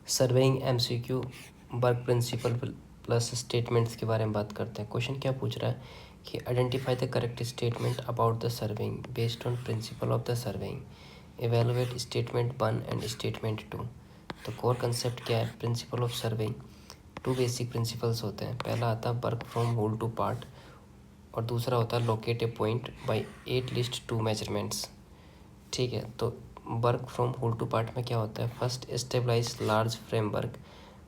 Surveying MCQ work principal plus statements के बारे में बात करते हैं। क्वेश्चन क्या पूछ रहा है कि identify the correct statement about the surveying based on principle of the surveying, evaluate statement 1 and statement 2। तो कोर कंसेप्ट क्या है principle of surveying? Two basic principles होते हैं। पहला आता है work from whole to part और दूसरा होता है locate a point by 8 least 2 measurements. ठीक है, तो work from whole to part में क्या होता है? फर्स्ट स्टेबलाइज लार्ज फ्रेमवर्क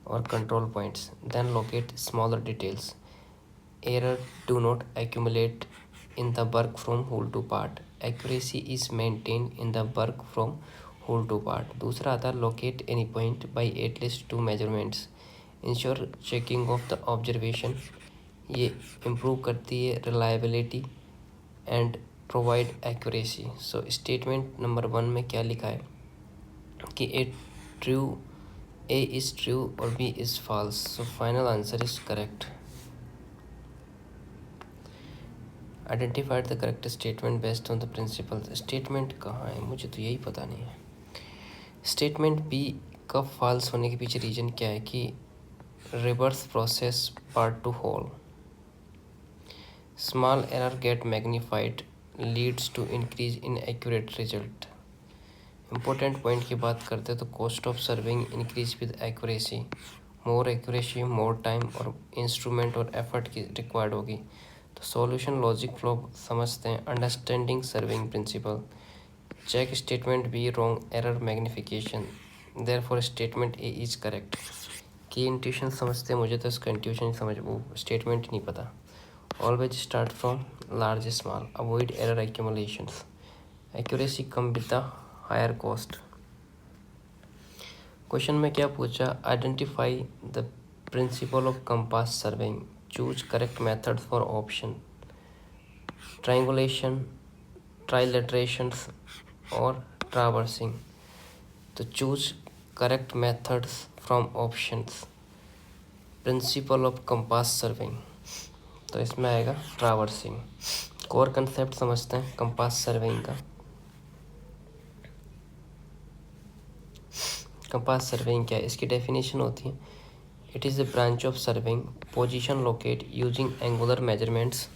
और control points, then locate smaller details. Error do not accumulate in the work from whole to part, accuracy is maintained in the work from whole to part। दूसरा आता है locate any point by at least 2 measurements, ensure checking of the observation, ये improve करती है reliability and provide accuracy. So statement number 1 में क्या लिखा है कि ए इज़ ट्रू और B is false. So final answer is correct. Identified the correct statement based on the principle. Statement कहाँ है? मुझे तो यही पता नहीं है। स्टेटमेंट बी का फॉल्स होने के पीछे रीजन क्या है कि reverse process part to whole, small error get magnified leads to increase in accurate result. Important point की बात करते हैं तो cost of serving increase with accuracy, more accuracy more time और इंस्ट्रूमेंट और एफर्ट की रिक्वायर्ड होगी। तो सॉल्यूशन लॉजिक फ्लो समझते हैं। Understanding serving principle, check statement B wrong error magnification, therefore statement A is correct. की इंट्यूशन समझते हैं। मुझे तो इसका इंट्यूशन समझ वो स्टेटमेंट नहीं पता। Always start from large small, avoid error accumulations, accuracy come with the higher cost. Question में क्या पूछा? Identify the principle of compass surveying, choose correct method for option, triangulation, trilaterations और ट्रावर्सिंग। तो choose correct methods from options, principle of compass surveying, तो इसमें आएगा traversing. Core concept समझते हैं कंपास सर्विंग का। कंपास सर्वेइंग क्या है? इसकी डेफिनेशन होती है it is the branch of surveying position locate using angular measurements,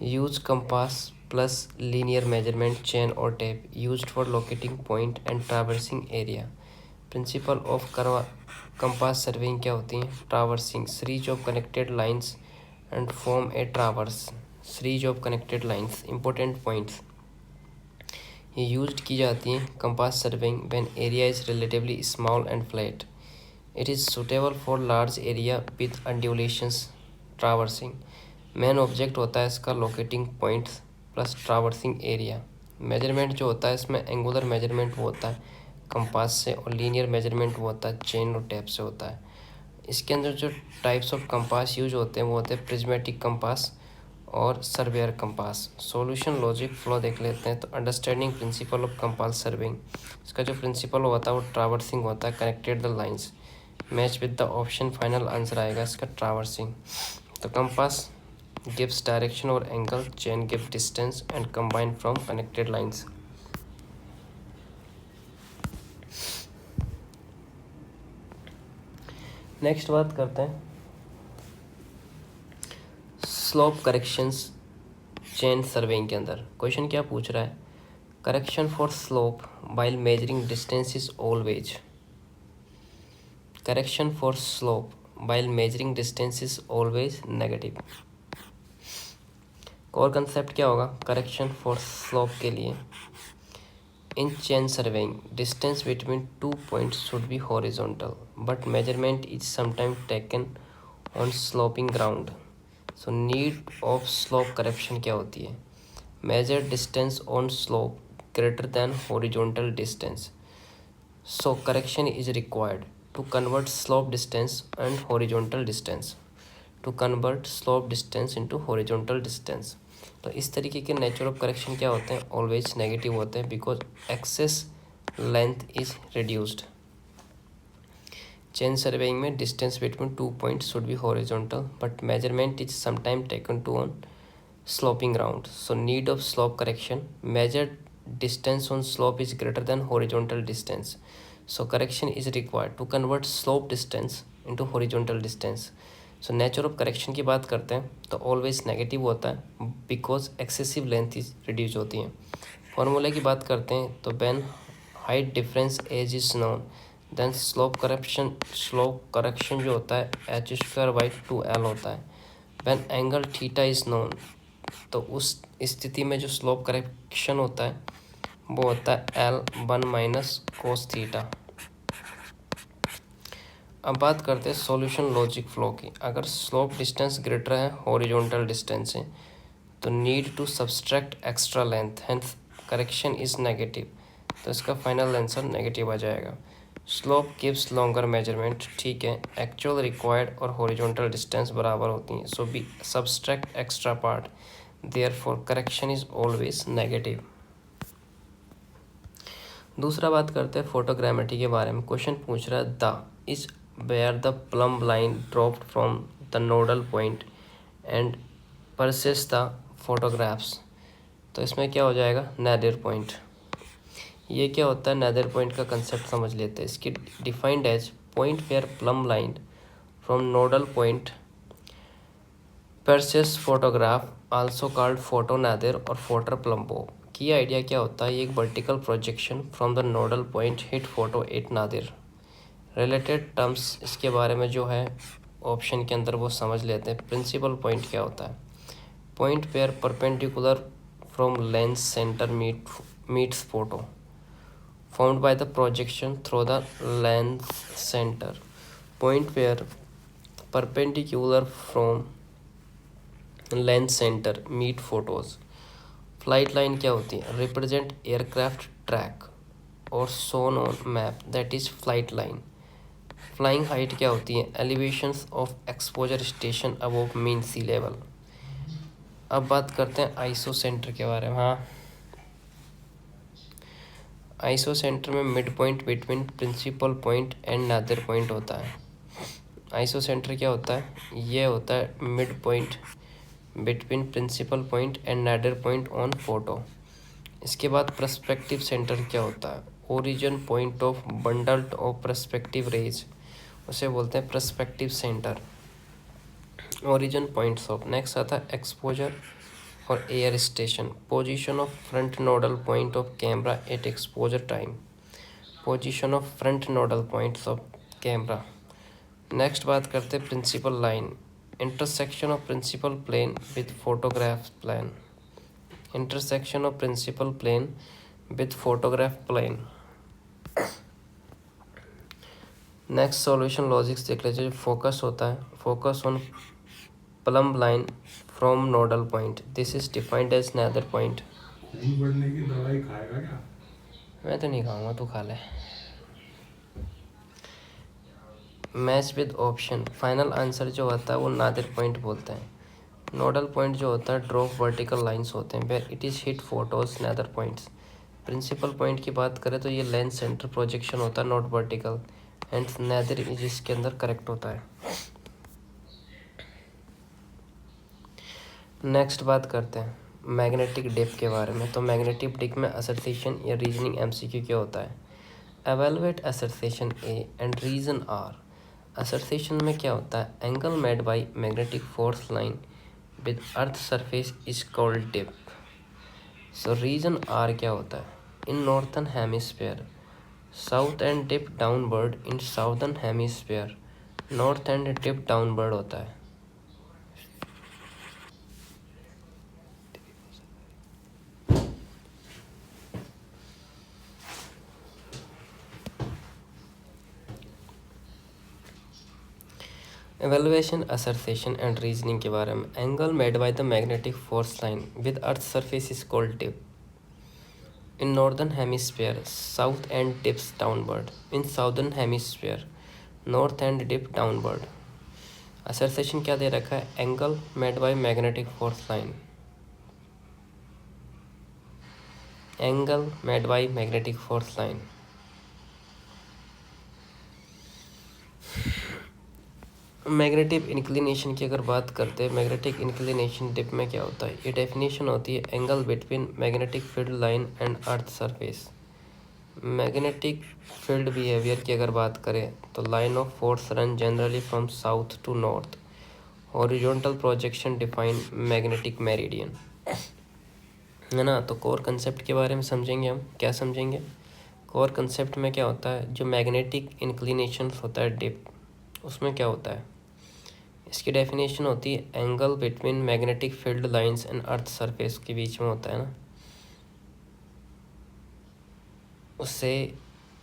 use compass plus linear measurement chain और tape used for locating point and traversing area. Principle of compass surveying क्या होती है? Traversing, series of connected lines and form a traverse, series of connected lines. Important points ये used की जाती हैं compass surveying when area is relatively small and flat, it is suitable for large area with undulations. Traversing main object होता है इसका locating points plus traversing area. Measurement जो होता है इसमें एंगुलर मेजरमेंट वो होता है कंपास से और लीनियर मेजरमेंट वो होता है चेन और टैप से होता है। इसके अंदर जो टाइप्स ऑफ कंपास यूज होते हैं वो होते हैं प्रिज्मेटिक कंपास और surveyor compass. Solution logic flow देख लेते हैं। तो understanding principal of compass serving, इसका जो प्रिंसिपल होता है वो ट्रावर्सिंग होता है, connected the lines, match with the option. Final answer आएगा इसका ट्रावर्सिंग। तो कंपास गिव्स डायरेक्शन और angle, chain give distance and combine from connected lines. Next बात करते हैं स्लोप करेक्शंस चेन सर्वेइंग के अंदर। क्वेश्चन क्या पूछ रहा है? Correction for slope while measuring distance is always, correction for slope while measuring distance is always negative. Core concept क्या होगा करेक्शन फॉर स्लोप के लिए? In chain surveying distance between 2 points should be horizontal but measurement is sometime taken on sloping ground. So need of slope correction क्या होती है? Measure distance on slope greater than horizontal distance, so correction is required to convert slope distance and horizontal distance, to convert slope distance into horizontal distance. तो इस तरीके के nature of correction क्या होते हैं? ऑलवेज नेगेटिव होते हैं because excess length is reduced. Chain surveying में distance between 2 points should be horizontal but measurement is sometime taken to on sloping ground. So need of slope correction, measured distance on slope is greater than horizontal distance. So correction is required to convert slope distance into horizontal distance. So nature of correction की बात करते हैं तो always negative होता है because excessive length is reduce होती है. फॉर्मूले की बात करते हैं तो when height difference as is known then slope correction जो होता है h²/2l होता है. When angle theta is known तो उस स्थिति में जो स्लोप करेक्शन होता है वो होता है L1 - cos थीटा. अब बात करते हैं सॉल्यूशन लॉजिक फ्लो की. अगर स्लोप डिस्टेंस ग्रेटर है हॉरिजॉन्टल डिस्टेंस से तो need to subtract extra length, hence correction is negative. तो इसका फाइनल आंसर नेगेटिव आ जाएगा. स्लोप गिव्स लॉन्गर मेजरमेंट, ठीक है. एक्चुअल रिक्वायर्ड और हॉरिजॉन्टल डिस्टेंस बराबर होती हैं, so we subtract extra part, therefore correction is always negative. दूसरा बात करते हैं फोटोग्रामेट्री के बारे में. क्वेश्चन पूछ रहा है the is where the plumb line dropped from the nodal point and persist the photographs. तो इसमें क्या हो जाएगा, नैदर पॉइंट. ये क्या होता है, नैदर पॉइंट का कंसेप्ट समझ लेते हैं. इसकी defined as point where plumb line from nodal point persist photograph also called photo nadir और फोटो प्लम्बो. की आइडिया क्या होता है, एक vertical projection from the nodal point hit photo at nadir. Related terms इसके बारे में जो है ऑप्शन के अंदर वो समझ लेते हैं. प्रिंसिपल पॉइंट क्या होता है, point pair perpendicular from lens centre meets photo formed by the projection through the lens center. Point where perpendicular from lens center meet photos. Flight line क्या होती है, रिप्रेजेंट एयरक्राफ्ट ट्रैक और shown on map, that is flight line. Flying height क्या होती है, elevations of exposure station above mean sea level. अब बात करते हैं आइसोसेंटर के बारे में. हाँ, आइसोसेंटर में mid point between principal point and nadir point होता है. आइसोसेंटर क्या होता है, ये होता है mid point between principal point and nadir point on photo. इसके बाद पर्सपेक्टिव सेंटर क्या होता है, origin point of bundled of perspective rays, उसे बोलते हैं perspective centre, origin points of. Next आता है एक्सपोजर और air station, position of front nodal point of camera at exposure time, position of front nodal points of camera. Next बात करते हैं principal line, intersection of principal plane with photograph plane, intersection of principal plane with photograph plane. Next solution logics देख लीजिए. Focus होता है, focus on plumb line from nodal point, this is defined as nadir point. खून बढ़ने की दवाई खाएगा क्या? मैं तो नहीं खाऊंगा, तू खा ले. Match with option, final answer जो होता है वो नादिर पॉइंट बोलते हैं. नोडल पॉइंट जो होता है ड्रॉप वर्टिकल लाइंस होते हैं where it is hit photos nadir points. Principal point की बात करें तो ये लेंस सेंटर प्रोजेक्शन होता है, not vertical, and Nadir is इसके अंदर करेक्ट होता है. नेक्स्ट बात करते हैं मैग्नेटिक डिप के बारे में. तो मैग्नेटिक डिप में असर्टेशन या रीजनिंग एमसीक्यू क्या होता है, evaluate assertion A and reason R. Assertion में क्या होता है, angle made by magnetic force line with earth surface is called dip. So reason R क्या होता है, in northern hemisphere south end dip downward, in southern hemisphere north end dip downward होता है. Evaluation assertion and reasoning के बारे में, angle made by the magnetic force line with earth surface is called dip. In northern hemisphere south end dips downward, in southern hemisphere north end dip downward. Assertion क्या दे रखा है, angle made by magnetic force line, angle made by magnetic force line. Magnetic inclination की अगर बात करते हैं, magnetic inclination dip में क्या होता है, ये डेफिनेशन होती है angle between magnetic field line and earth surface. Magnetic field behaviour की अगर बात करें तो line of force run generally from south to north, horizontal projection define magnetic meridian, है ना। तो कोर कंसेप्ट के बारे में समझेंगे हम, क्या समझेंगे। कोर कंसेप्ट में क्या होता है, जो मैग्नेटिक इंक्लिनेशन होता है डिप, उसमें क्या होता है, इसकी डेफिनेशन होती है angle between magnetic field lines and earth surface के बीच में होता है ना, उससे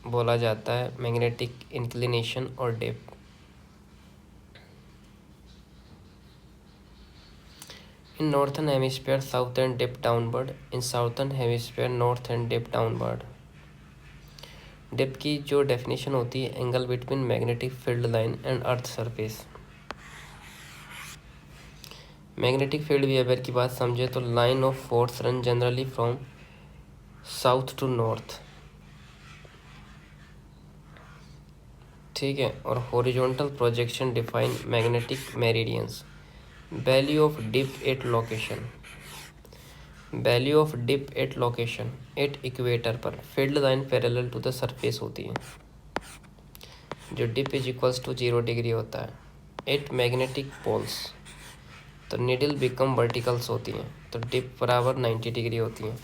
बोला जाता है मैग्नेटिक इंक्लिनेशन और dip. In northern hemisphere south end dip downward, in southern hemisphere north end dip downward. Dip की जो डेफिनेशन होती है angle between magnetic field line and earth surface. Magnetic field behaviour की बात समझे तो line of force run generally from south to north, ठीक है, और horizontal projection define magnetic meridians. Value of dip at location, value of dip at location, eight equator पर field line parallel to the surface होती है, जो dip is equals to 0 degree होता है। At magnetic poles, तो needle become verticals होती हैं, तो डिप बराबर 90 डिग्री होती हैं।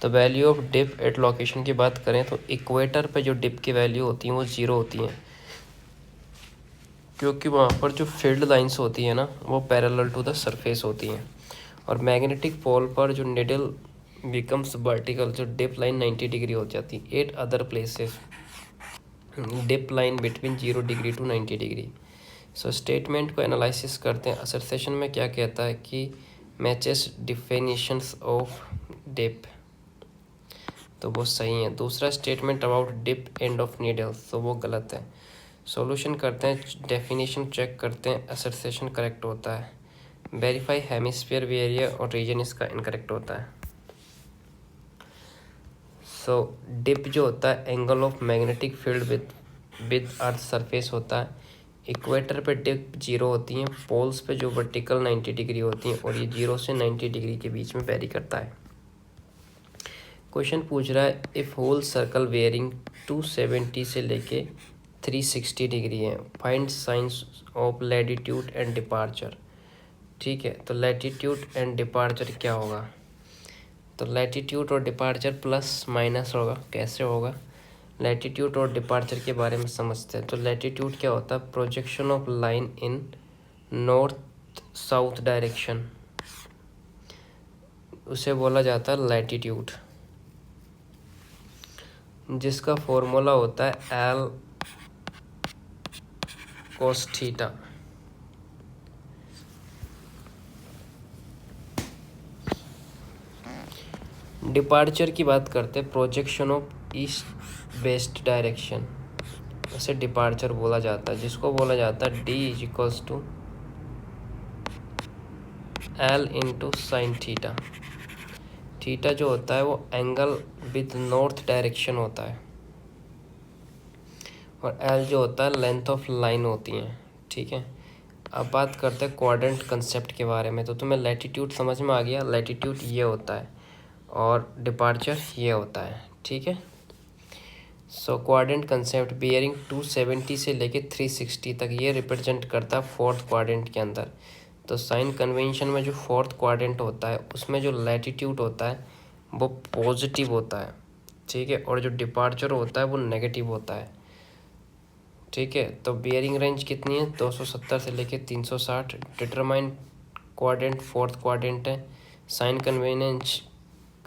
तो value of dip at location की बात करें तो इक्वेटर पे जो डिप की वैल्यू होती हैं वो 0 होती हैं, क्योंकि वहाँ पर जो फील्ड लाइंस होती हैं ना वो पैरेलल टू द सरफेस होती हैं। और मैग्नेटिक पोल पर जो निडल बिकम्स वर्टिकल, जो डिप लाइन 90 डिग्री हो जाती है। At other places dip line between 0 degree to 90 degree. So statement को एनालिसिस करते हैं। असर्टेशन में क्या कहता है कि मैचेस डिफिनीशंस ऑफ डिप, तो वो सही है। दूसरा statement about dip end of needles, तो वो गलत है। सॉल्यूशन करते हैं, डेफिनेशन चेक करते हैं, असर्टेशन करेक्ट होता है। वेरीफाई हेमिस्फीयर एरिया और रीजन इसका इनकरेक्ट होता है। सो डिप जो होता है angle of magnetic field with earth surface होता है। इक्वेटर पे डिप 0 होती हैं, पोल्स पे जो वर्टिकल 90 डिग्री होती हैं, और ये 0 से 90 डिग्री के बीच में वेरी करता है। क्वेश्चन पूछ रहा है इफ़ होल सर्कल वेयरिंग 270 से लेके 360 डिग्री है, find science of latitude and departure, ठीक है। तो लैटिट्यूड एंड डिपार्चर क्या होगा, तो लैटिट्यूड और डिपार्चर प्लस माइनस होगा। कैसे होगा, लैटिट्यूड और डिपार्चर के बारे में समझते हैं। तो लैटिट्यूड क्या होता है, projection of line in north south direction, उसे बोला जाता है लैटिट्यूड, जिसका फॉर्मूला होता है एल कोस थीटा। डिपार्चर की बात करते हैं, projection of east west direction, उसे डिपार्चर बोला जाता है, जिसको बोला जाता है D is equals to L into sine theta. Theta जो होता है वो एंगल विद नॉर्थ डायरेक्शन होता है, और एल जो होता है लेंथ ऑफ लाइन होती हैं, ठीक है। अब बात करते हैं क्वाड्रेंट कंसेप्ट के बारे में। तो तुम्हें लैटिट्यूड समझ में आ गया, लैटिट्यूड ये होता है और डिपार्चर ये होता है, ठीक है। सो क्वाड्रेंट कंसेप्ट बियरिंग 270 से लेके 360 तक ये रिप्रेजेंट करता है फोर्थ क्वाड्रेंट के अंदर। तो साइन कन्वेंशन में जो फोर्थ क्वाड्रेंट होता है उसमें जो लैटिट्यूड होता है वो पॉजिटिव होता है, ठीक है, और जो डिपार्चर होता है वो नेगेटिव होता है, ठीक है। तो बियरिंग रेंज कितनी है, 270 से लेके 360। डिटरमाइन क्वाड्रेंट फोर्थ क्वाड्रेंट है।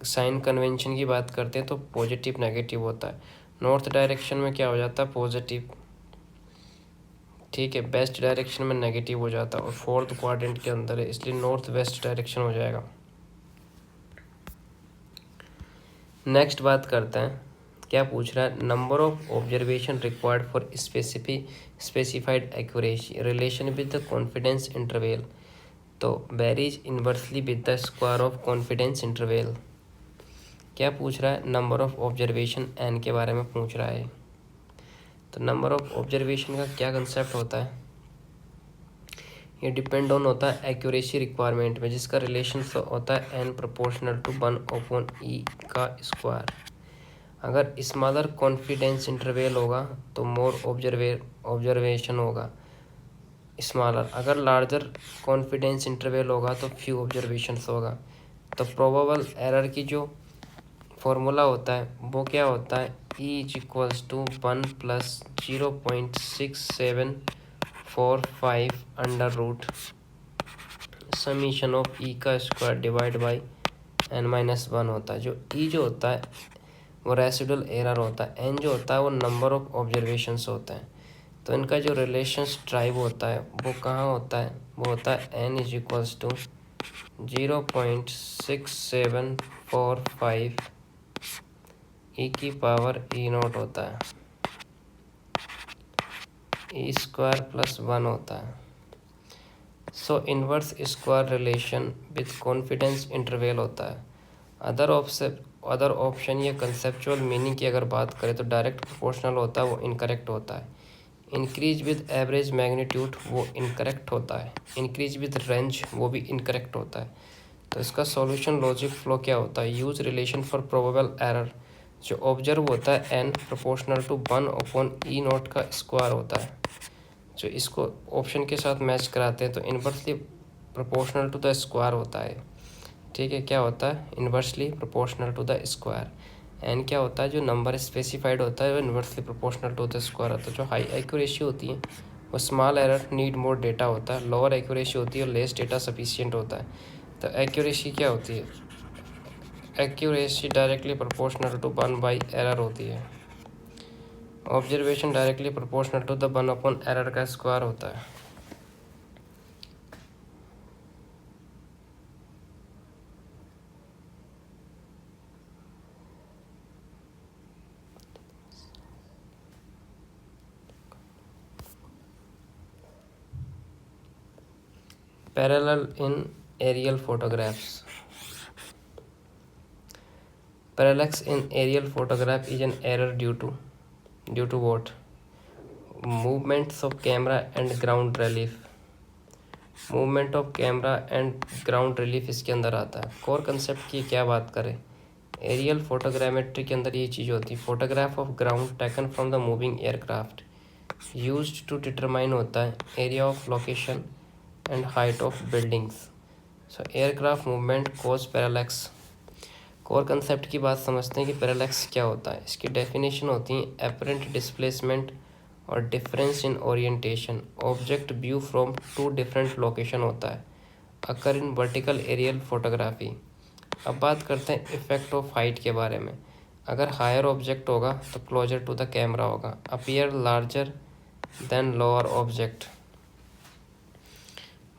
साइन कन्वेंशन की बात करते हैं तो पॉजिटिव नेगेटिव होता है। नॉर्थ डायरेक्शन में क्या हो जाता है, पॉजिटिव, ठीक है। वेस्ट डायरेक्शन में नेगेटिव हो जाता है, और फोर्थ क्वाड्रेंट के अंदर है इसलिए नॉर्थ वेस्ट डायरेक्शन हो जाएगा। नेक्स्ट बात करते हैं, क्या पूछ रहा है, number of observation required for specified accuracy relation with the confidence interval, तो varies inversely with the square of confidence interval. क्या पूछ रहा है, नंबर ऑफ ऑब्जर्वेशन एन के बारे में पूछ रहा है। तो नंबर ऑफ ऑब्जर्वेशन का क्या कंसेप्ट होता है, ये डिपेंड ऑन होता है एक्यूरेसी रिक्वायरमेंट में, जिसका रिलेशन होता है n प्रोपोर्शनल टू 1/e का स्क्वायर। अगर स्मॉलर कॉन्फिडेंस इंटरवल होगा तो मोर ऑब्जर्वेशन होगा स्मॉलर, अगर लार्जर कॉन्फिडेंस इंटरवल होगा तो फ्यू ऑब्जर्वेशंस होगा। तो प्रोबेबल एरर की जो फॉर्मूला होता है वो क्या होता है, E is equals to 1 + 0.6745 under root summation of E का स्क्वायर डिवाइड बाई n-1 होता है। जो ई जो होता है वो रेसिडुअल एरर होता है, एन जो होता है वो नंबर ऑफ ऑब्जर्वेशंस होते हैं। तो इनका जो रिलेशंस ड्राइव होता है वो कहाँ होता है, वो होता है n इज इक्वल्स टू 0.6745 ई की पावर e0 होता है, ई स्क्वायर प्लस 1 होता है। So inverse square relation with confidence interval होता है। अदर ऑप्शन या कंसेप्चुअल मीनिंग की अगर बात करें तो डायरेक्ट प्रोपोर्शनल होता है, वो इनकरेक्ट होता है। इंक्रीज विद एवरेज मैग्नीट्यूड वो इनकरेक्ट होता है। इंक्रीज विद रेंज वो भी इनकरेक्ट होता है। तो इसका सॉल्यूशन लॉजिक फ्लो क्या होता है, use relation for probable error. जो ऑब्जर्व होता है n प्रोपोर्शनल टू 1/e0 का स्क्वायर होता है, जो इसको ऑप्शन के साथ मैच कराते हैं तो inversely proportional to the square होता है। ठीक है, क्या होता है, inversely proportional to the square. N क्या होता है, जो नंबर स्पेसिफाइड होता है वो inversely proportional to the square होता है। जो हाई एक्यूरेसी होती है वो small error need more data होता है, लोअर एक्यूरेसी होती है लेस डेटा सफिशिएंट होता है। तो एक्यूरेसी क्या होती है, accuracy directly proportional to 1 error होती है। Observation directly proportional to the 1 error का स्क्वायर होता है। Parallel in aerial photographs. Parallax in aerial photograph is an error due to what? Movements of camera and ground relief. Movement of camera and ground relief इसके अंदर आता है। Core concept की क्या बात करें, एरियल फोटोग्रामेट्री के अंदर ये चीज़ होती है, photograph of ground taken from the moving aircraft used to determine होता है area of location and height of buildings. So aircraft movement cause parallax. Core concept की बात समझते हैं कि पैरालैक्स क्या होता है। इसकी डेफिनेशन होती है एपरेंट डिस्प्लेसमेंट और difference in orientation, object view from two different location होता है, occur in vertical aerial photography. अब बात करते हैं इफेक्ट ऑफ हाइट के बारे में। अगर हायर ऑब्जेक्ट होगा तो क्लोजर टू द कैमरा होगा, appear larger than lower object.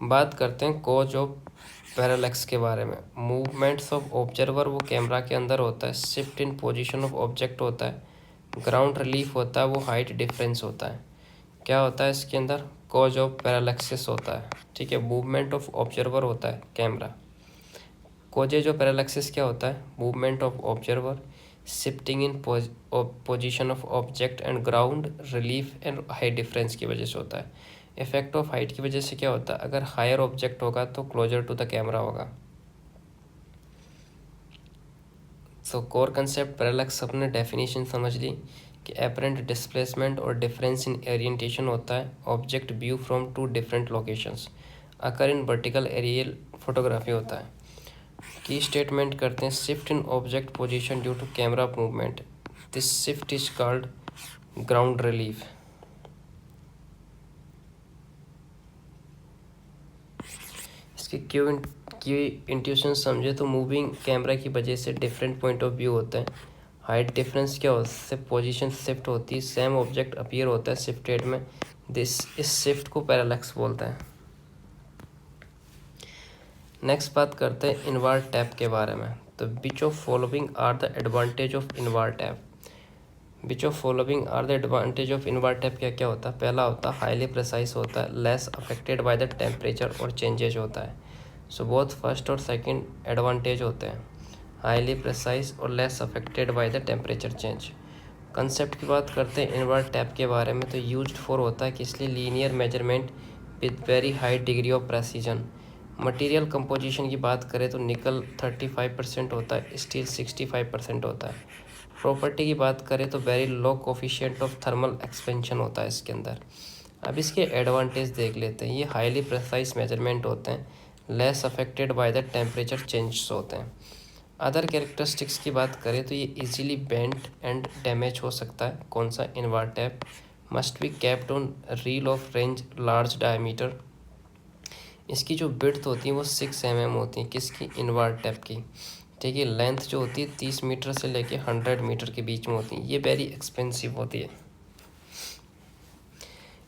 बात करते हैं कॉज ऑफ पैरालैक्स के बारे में। मूवमेंट्स ऑफ ऑब्जर्वर वो कैमरा के अंदर होता है, shift in position of object होता है, ग्राउंड रिलीफ होता है, वो हाइट डिफरेंस होता है। क्या होता है इसके अंदर, कॉज ऑफ पैरालैक्सिस होता है। ठीक है, मूवमेंट ऑफ ऑब्जर्वर होता है कैमरा, कॉजेज ऑफ पैरालैक्सिस क्या होता है, movement of observer, shifting in position of object and ground relief and height difference की वजह से होता है। इफेक्ट ऑफ हाइट की वजह से क्या होता है, अगर हायर ऑब्जेक्ट होगा तो क्लोजर टू द कैमरा होगा। सो कोर कंसेप्ट पैरालैक्स अपने डेफिनेशन समझ ली कि एपरेंट डिस्प्लेसमेंट और डिफरेंस इन ओरिएंटेशन होता है, object view from two different locations, occur in vertical aerial photography होता है। की स्टेटमेंट करते हैं shift in object position due to camera movement, this shift is called ground relief. इसके क्यों की इंट्यूशन समझे तो मूविंग कैमरा की वजह से डिफरेंट पॉइंट ऑफ व्यू होते हैं, हाइट डिफरेंस क्या होता है, पोजीशन शिफ्ट होती है, सेम ऑब्जेक्ट अपीयर होता है शिफ्टेड में, इस शिफ्ट को पैरालैक्स बोलते हैं। नेक्स्ट बात करते हैं इनवर्ट टैप के बारे में। तो which of following are the advantage of invar tape, which of following are the advantage of invar tape क्या क्या होता है। पहला होता है हाईली प्रिसाइज होता है, less affected by the temperature और चेंजेज होता है। सो बोथ फर्स्ट और सेकंड एडवांटेज होते हैं, हाईली प्रिसाइज और less affected by the temperature change. Concept की बात करते हैं इनवर्ट टैप के बारे में, तो यूज्ड फॉर होता है कि इसलिए linear measurement with very high degree of precision. Material composition की बात करें तो निकल 35% होता है, स्टील 65% होता है। प्रॉपर्टी की बात करें तो very low coefficient of thermal expansion होता है इसके अंदर। अब इसके एडवांटेज देख लेते हैं। ये हाईली प्रेसाइज मेजरमेंट होते हैं, less affected by the temperature changes होते हैं। अदर कैरेक्टरिस्टिक्स की बात करें तो ये इजीली बेंट एंड डैमेज हो सकता है। कौन सा? Invar tap must be capped on reel of range large diameter. इसकी जो विड्थ होती है वो 6 mm होती है। किसकी? इनवार टैप की। ठीक है। लेंथ जो होती है 30 मीटर से लेके 100 मीटर के बीच में होती है। ये वेरी एक्सपेंसिव होती है।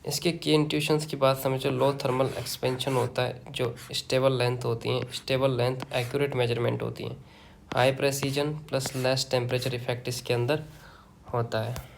इसके की इंट्यूशंस की बात समझो। लो थर्मल एक्सपेंशन होता है, जो स्टेबल लेंथ होती हैं, स्टेबल लेंथ एक्यूरेट मेजरमेंट होती हैं। High precision plus less temperature effect इसके अंदर होता है।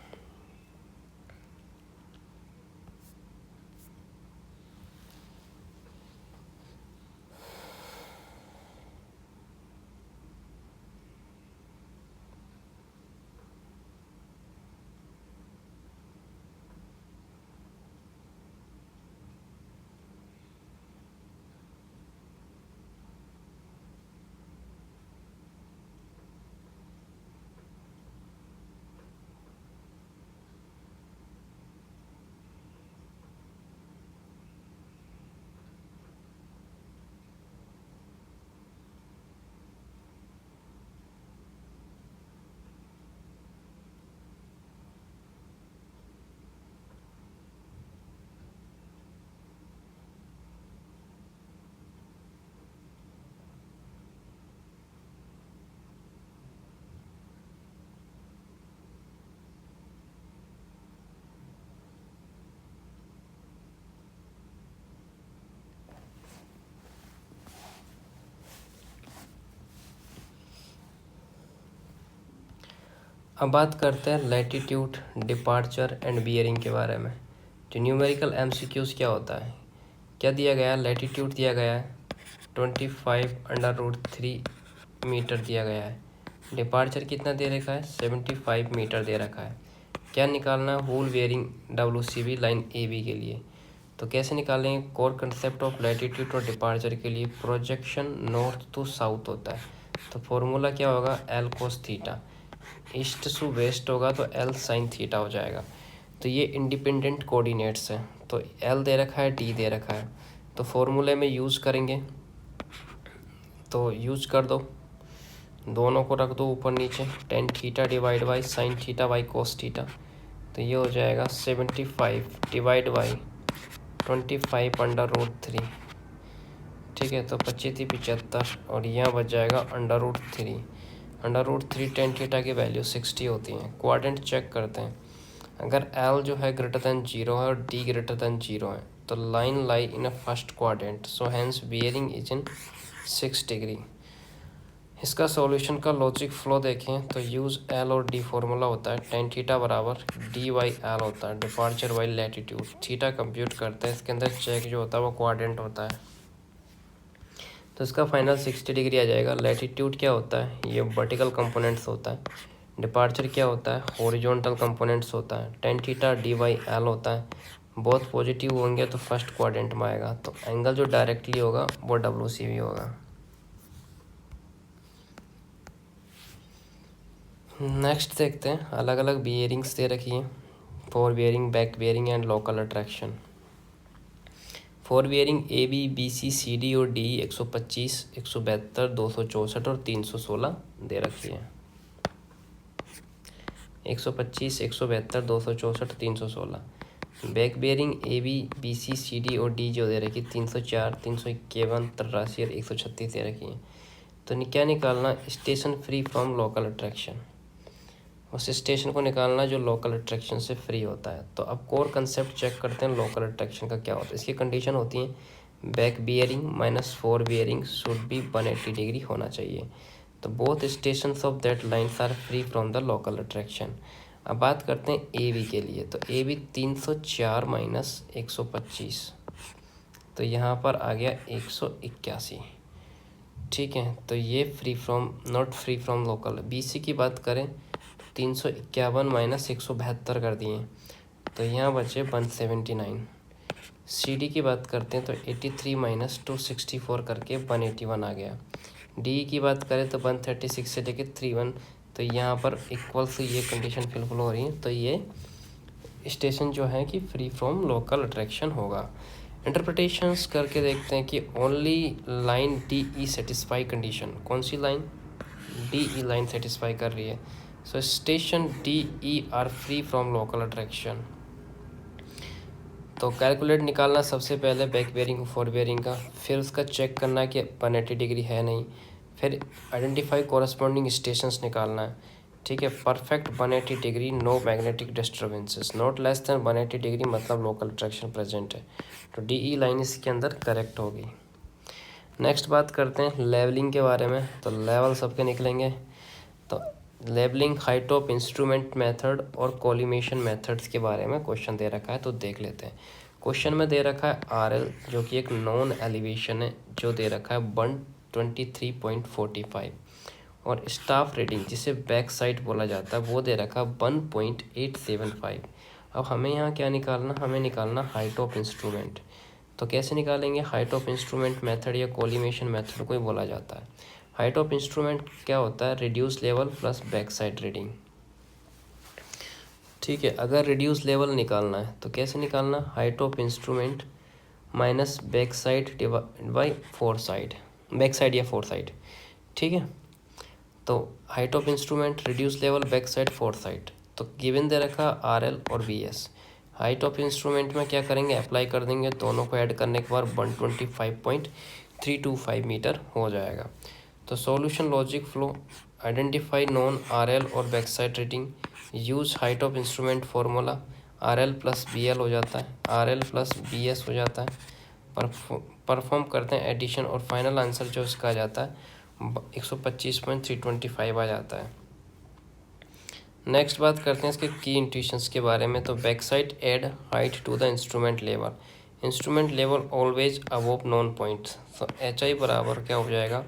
अब बात करते हैं लैटिट्यूड, डिपार्चर एंड बियरिंग के बारे में। जो न्यूमेरिकल एमसीक्यूज क्या होता है? क्या दिया गया है? लैटिट्यूड दिया गया है 25√3 मीटर दिया गया है। डिपार्चर कितना दे रखा है? 75 मीटर दे रखा है। क्या निकालना है? Whole bearing WCB line AB के लिए। तो कैसे निकालेंगे? कोर कंसेप्ट ऑफ लैटिट्यूड और डिपार्चर के लिए प्रोजेक्शन नॉर्थ टू साउथ होता है। तो फॉर्मूला क्या होगा? L cos theta. East to west होगा तो L sin थीटा हो जाएगा। तो ये इंडिपेंडेंट कोऑर्डिनेट्स हैं। तो L दे रखा है, D दे रखा है, तो फॉर्मूले में यूज़ करेंगे। तो यूज कर दो, दोनों को रख दो ऊपर नीचे। Tan theta divide by sine theta by cos theta. तो ये हो जाएगा 75 डिवाइड बाई 25√3। ठीक है। तो 25 और यहाँ बच जाएगा √3। √3 टेन थीटा की वैल्यू 60 होती है। क्वाड्रेंट चेक करते हैं। अगर L जो है ग्रेटर दैन 0 है और D ग्रेटर दैन 0 है तो line lie in a first quadrant, so hence bearing is in 6 degree. इसका सॉल्यूशन का लॉजिक फ्लो देखें तो यूज़ L और D फॉर्मूला होता है। टेन थीटा बराबर D/L होता है, departure by latitude. Theta compute करते हैं, इसके अंदर चेक जो होता है वो क्वाड्रेंट होता है। तो इसका फाइनल 60 डिग्री आ जाएगा। लैटिट्यूड क्या होता है? ये वर्टिकल कंपोनेंट्स होता है। डिपार्चर क्या होता है? हॉरिजॉन्टल कंपोनेंट्स होता है। टेन थीटा D/L होता है। बहुत पॉजिटिव होंगे तो फर्स्ट क्वाड्रेंट में आएगा। तो एंगल जो डायरेक्टली होगा वो WCB होगा। नेक्स्ट देखते हैं। अलग अलग बियरिंग्स दे रखी हैं। Four bearing, back bearing and local attraction. Four bearing AB BC CD और DE 125, 172, 264 और 316 दे रखी है। 125, 172, 264, 316। Back bearing AB BC CD और D जो दे रखी 304, 351, 83 और 136 दे रखी है। तो क्या निकालना? Station free from local attraction. उस स्टेशन को निकालना जो लोकल अट्रैक्शन से फ्री होता है। तो अब कोर कंसेप्ट चेक करते हैं लोकल अट्रैक्शन का क्या होता है। इसकी कंडीशन होती है back bearing minus fore bearing should be 180 degree होना चाहिए। तो both station of that lines are free from the local attraction. अब बात करते हैं AB के लिए। तो AB 304 माइनस 125, तो यहाँ पर आ गया 181। ठीक है। तो ये free from, not free from local. BC की बात करें 351 माइनस 172 कर दिए, तो यहाँ बचे 179। CD की बात करते हैं तो 83 माइनस 264 करके 181 आ गया। DE की बात करें तो 136 से लेके 31, तो यहाँ पर इक्वल से ये कंडीशन फिलफिल हो रही है, तो ये स्टेशन जो है कि फ्री फ्रॉम लोकल अट्रैक्शन होगा। इंटरप्रिटेशंस करके देखते हैं कि only line DE satisfy condition, कौन सी लाइन? DE लाइन सेटिस्फाई कर रही है। So station DE are free from local attraction. तो कैलकुलेट निकालना सबसे पहले बैक बेयरिंग और फॉर बेयरिंग का, फिर उसका चेक करना कि 180 डिग्री है नहीं, फिर आइडेंटिफाई कॉरस्पॉन्डिंग स्टेशंस निकालना है। ठीक है, perfect 180 degree, no magnetic disturbances, not less than 180 degree मतलब लोकल अट्रैक्शन प्रेजेंट है, तो DE लाइन इसके अंदर करेक्ट होगी। नेक्स्ट बात करते हैं लेवलिंग के बारे में। तो लेवल सबके निकलेंगे। तो labelling height of instrument method और कोलिमेशन मेथड्स के बारे में क्वेश्चन दे रखा है, तो देख लेते हैं। क्वेश्चन में दे रखा है RL जो कि एक नॉन एलिवेशन है, जो दे रखा है 123.45, और स्टाफ रीडिंग जिसे बैक साइड बोला जाता है वो दे रखा है 1.875। अब हमें यहाँ क्या निकालना, हमें निकालना हाइट ऑफ इंस्ट्रूमेंट। तो कैसे निकालेंगे? हाइट ऑफ इंस्ट्रूमेंट मेथड या कोलिमेशन मेथड को ही बोला जाता है। हाइट ऑफ इंस्ट्रूमेंट क्या होता है? Reduce level plus back side reading. ठीक है, अगर रिड्यूस लेवल निकालना है तो कैसे निकालना? Height of instrument minus back side divide by four side, back side या फोर साइड। ठीक है, तो height of instrument, reduce level, back side, four side. तो गिवन दे रखा RL और BS। हाइट ऑफ इंस्ट्रूमेंट में क्या करेंगे? अप्लाई कर देंगे, दोनों को ऐड करने के बाद 125.325 मीटर हो जाएगा। तो solution logic flow, identify non RL और back side reading, use height of instrument formula, RL plus BL हो जाता है, RL प्लस BS हो जाता है। परफॉर्म करते हैं एडिशन और फाइनल आंसर जो इसका आ जाता है 125.325 आ जाता है। नेक्स्ट बात करते हैं इसके की इंट्यूशंस के बारे में। तो back sight add height to the instrument level, instrument level always above known points. तो HI बराबर क्या हो जाएगा?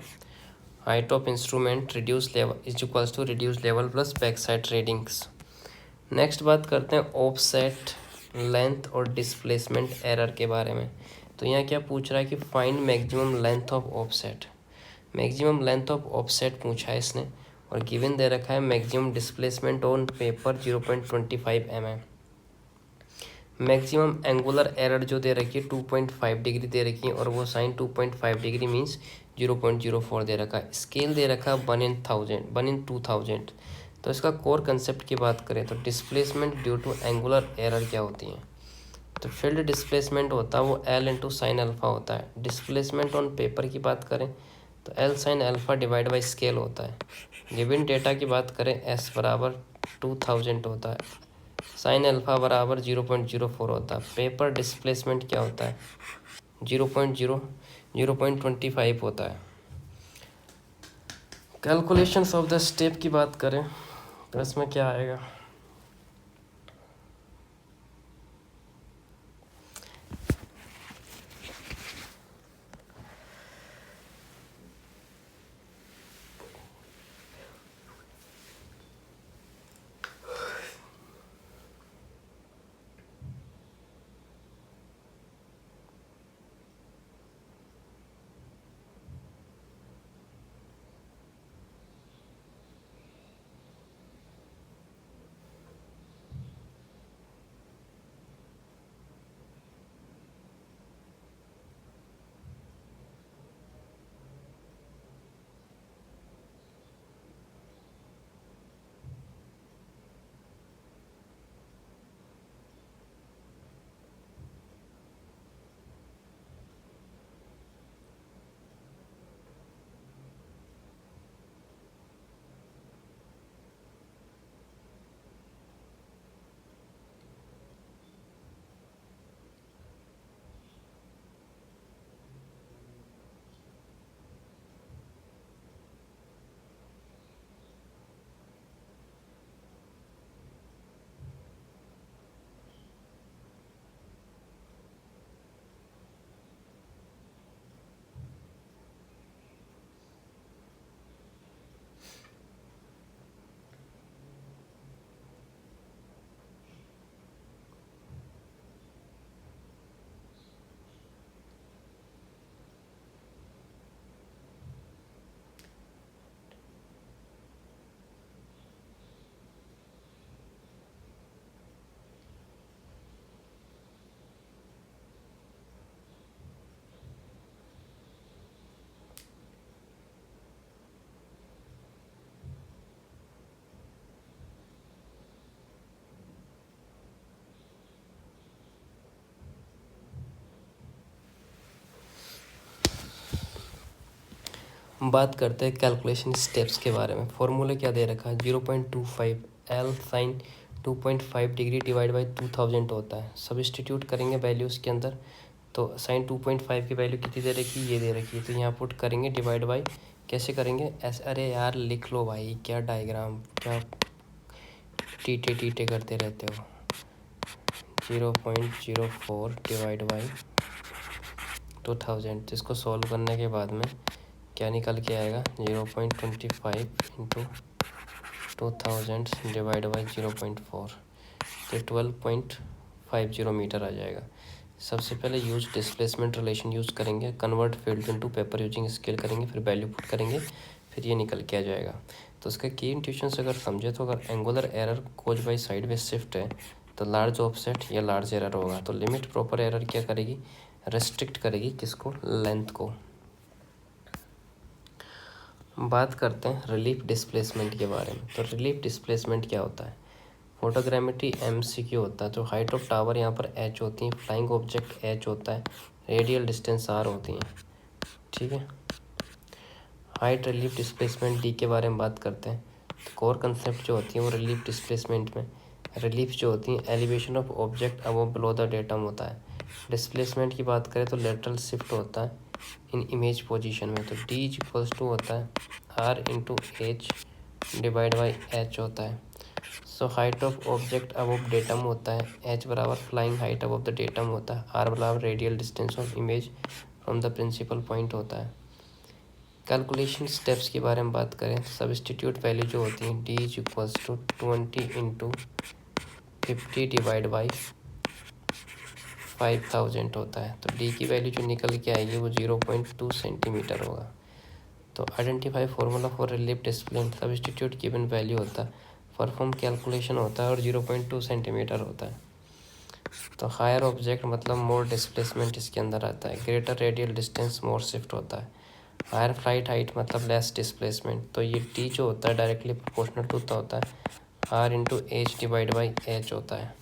Height of instrument reduce level is equals to reduce level plus back sight readings. Next बात करते हैं ऑफसेट, लेंथ और displacement error के बारे में। तो यहाँ क्या पूछ रहा है कि find maximum length of offset. Maximum length of offset पूछा है इसने, और गिवन दे रखा है maximum displacement on paper 0.25 mm। Maximum angular error जो दे रखी है 2.5 डिग्री दे रखी है, और वो साइन 2.5 डिग्री मीन्स 0.04 दे रखा है। स्केल दे रखा है 1/1000, 1/2000। तो इसका कोर कंसेप्ट की बात करें तो displacement due to angular error क्या होती है? तो फील्ड डिस्प्लेसमेंट होता है वो L इंटू साइन अल्फ़ा होता है। डिस्प्लेसमेंट ऑन पेपर की बात करें तो L sine alpha divide by scale होता है। गिवन डेटा की बात करें S बराबर 2000 होता है, साइन अल्फ़ा बराबर 0.04 होता है। पेपर डिस्प्लेसमेंट क्या होता है? 0.25 होता है। कैलकुलेशंस ऑफ द स्टेप की बात करें तो इसमें क्या आएगा? बात करते हैं कैलकुलेशन स्टेप्स के बारे में। फॉर्मूला क्या दे रखा है, 0.25 L sine 2.5 degree divide by 2000 होता है। सब्स्टिट्यूट करेंगे वैल्यूज़ के अंदर, तो साइन 2.5 की वैल्यू कितनी दे रखी है, ये दे रखी है, तो यहाँ पुट करेंगे डिवाइड बाई, कैसे करेंगे अरे यार लिख लो भाई, क्या डायग्राम, क्या टीटे टीटे करते रहते हो। 0.04 डिवाइड बाई 2000, जिसको सॉल्व करने के बाद में क्या निकल के आएगा, 0.25 इंटू 2000 डिवाइड बाई 0.4, तो 12.50 मीटर आ जाएगा। सबसे पहले यूज डिस्प्लेसमेंट रिलेशन यूज़ करेंगे, convert field into paper using scale करेंगे, फिर वैल्यू पुट करेंगे, फिर ये निकल के आ जाएगा। तो उसका की इंट्यूशंस अगर समझे तो अगर angular error cause by side में शिफ्ट है तो लार्ज ऑफसेट या लार्ज एरर होगा। तो लिमिट प्रॉपर एरर क्या करेगी, रेस्ट्रिक्ट करेगी किसको, लेंथ को। बात करते हैं रिलीफ डिस्प्लेसमेंट के बारे में। तो रिलीफ डिस्प्लेसमेंट क्या होता है, फोटोग्रामेट्री MCQ होता है। तो हाइट ऑफ टावर यहाँ पर h होती है, फ्लाइंग ऑब्जेक्ट h होता है, रेडियल डिस्टेंस r होती हैं, ठीक है। हाइट रिलीफ डिस्प्लेसमेंट d के बारे में बात करते हैं। तो कोर कंसेप्ट जो होती है वो रिलीफ डिस्प्लेसमेंट में, रिलीफ जो होती है elevation of object above below the datum होता है। डिस्प्लेसमेंट की बात करें तो लेटरल शिफ्ट होता है इन इमेज पोजीशन में। तो d इक्वल्स टू होता है r into H divide by h होता है। So height of object above datum होता है, h बराबर flying height above the datum होता है, r बराबर radial distance of image from the principal point होता है। कैलकुलेशन स्टेप्स के बारे में बात करें, सब्स्टिट्यूट वैल्यू जो होती है d equals to 20 into 50 divide by 5000 होता है। तो d की वैल्यू जो निकल के आएगी वो 0.2 सेंटीमीटर होगा। तो identify formula for relief displacement, substitute given value होता है, परफॉर्म कैलकुलेशन होता है और 0.2 सेंटीमीटर होता है। तो हायर ऑब्जेक्ट मतलब मोर डिस्प्लेसमेंट इसके अंदर आता है, ग्रेटर रेडियल डिस्टेंस मोर शिफ्ट होता है, हायर फ्लाइट हाइट मतलब लेस डिस्प्लेसमेंट। तो ये टी जो होता है डायरेक्टली प्रोपोर्शनल टू होता है r into H divide by H होता है।